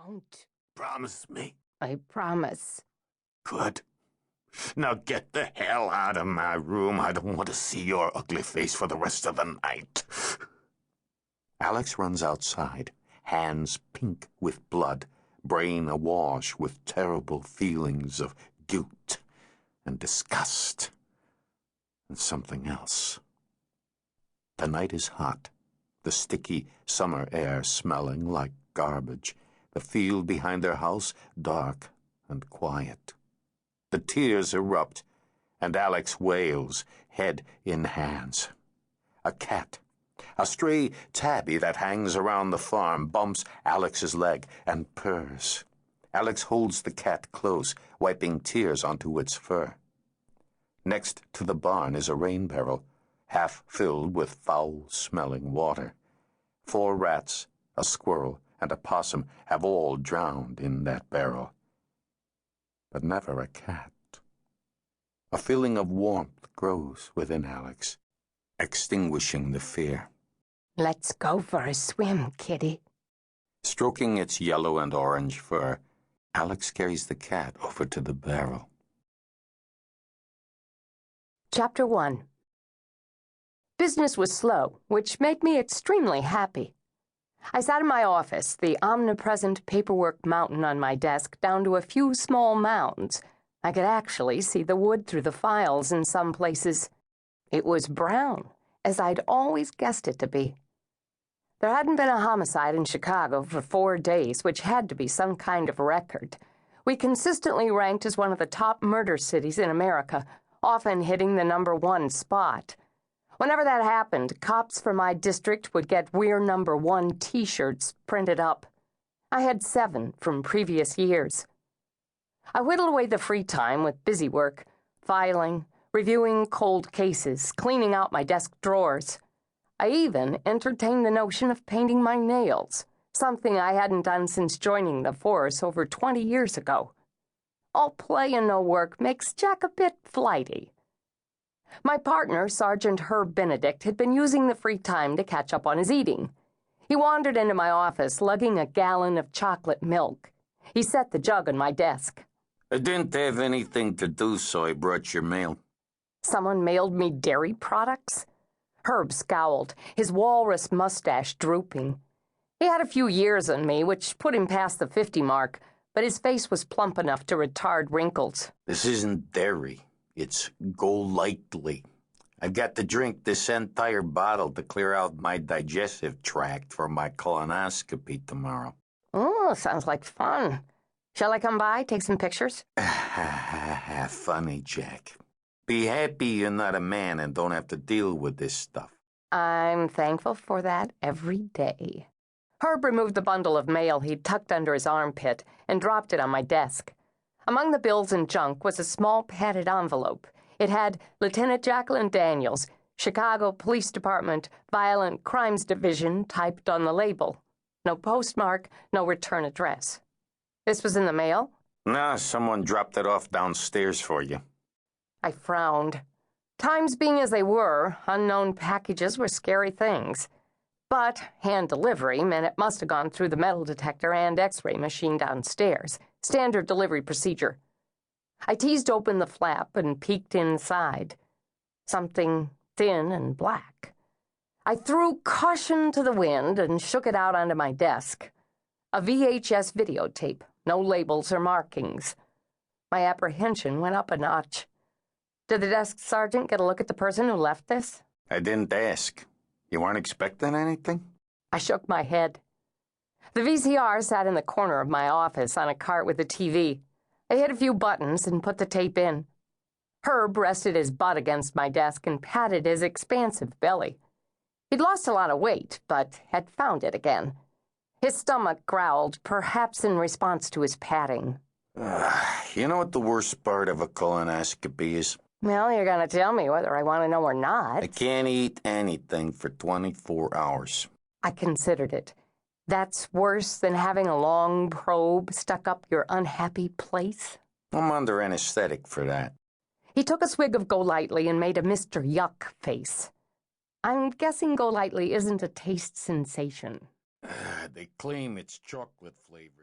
won't. Promise me. I promise. Good. Now get the hell out of my room. I don't want to see your ugly face for the rest of the night. Alex runs outside, hands pink with blood, brain awash with terrible feelings of guilt and disgust and something else. The night is hot, the sticky summer air smelling like garbage, the field behind their house dark and quiet. The tears erupt, and Alex wails, head in hands. A cat, a stray tabby that hangs around the farm, bumps Alex's leg and purrs. Alex holds the cat close, wiping tears onto its fur. Next to the barn is a rain barrel, half filled with foul-smelling water. 4 rats, a squirrel, and a possum have all drowned in that barrel. But never a cat. A feeling of warmth grows within Alex, extinguishing the fear. Let's go for a swim, kitty. Stroking its yellow and orange fur, Alex carries the cat over to the barrel. Chapter 1. Business was slow, which made me extremely happy. I sat in my office, the omnipresent paperwork mountain on my desk down to a few small mounds. I could actually see the wood through the files in some places. It was brown, as I'd always guessed it to be. There hadn't been a homicide in Chicago for 4 days, which had to be some kind of record. We consistently ranked as one of the top murder cities in America, often hitting the #1 spot. Whenever that happened, cops from my district would get We're #1 T-shirts printed up. I had 7 from previous years. I whittled away the free time with busy work, filing, reviewing cold cases, cleaning out my desk drawers. I even entertained the notion of painting my nails, something I hadn't done since joining the force over 20 years ago. All play and no work makes Jack a bit flighty. My partner, Sergeant Herb Benedict, had been using the free time to catch up on his eating. He wandered into my office, lugging a gallon of chocolate milk. He set the jug on my desk. I didn't have anything to do, so I brought your mail. Someone mailed me dairy products? Herb scowled, his walrus mustache drooping. He had a few years on me, which put him past the 50 mark, but his face was plump enough to retard wrinkles. This isn't dairy. It's Golightly. I've got to drink this entire bottle to clear out my digestive tract for my colonoscopy tomorrow. Oh, sounds like fun. Shall I come by, take some pictures? Funny, Jack. Be happy you're not a man and don't have to deal with this stuff. I'm thankful for that every day. Herb removed the bundle of mail he'd tucked under his armpit and dropped it on my desk. Among the bills and junk was a small padded envelope. It had Lieutenant Jacqueline Daniels, Chicago Police Department, Violent Crimes Division, typed on the label. No postmark, no return address. This was in the mail? No, someone dropped it off downstairs for you. I frowned. Times being as they were, unknown packages were scary things. But hand delivery meant it must have gone through the metal detector and X-ray machine downstairs. Standard delivery procedure. I teased open the flap and peeked inside. Something thin and black. I threw caution to the wind and shook it out onto my desk. A VHS videotape, no labels or markings. My apprehension went up a notch. Did the desk sergeant get a look at the person who left this? I didn't ask. You weren't expecting anything? I shook my head. The VCR sat in the corner of my office on a cart with a TV. I hit a few buttons and put the tape in. Herb rested his butt against my desk and patted his expansive belly. He'd lost a lot of weight, but had found it again. His stomach growled, perhaps in response to his patting. You know what the worst part of a colonoscopy is? Well, you're going to tell me whether I want to know or not. I can't eat anything for 24 hours. I considered it. That's worse than having a long probe stuck up your unhappy place? I'm under anesthetic for that. He took a swig of Golightly and made a Mr. Yuck face. I'm guessing Golightly isn't a taste sensation. They claim it's chocolate flavored.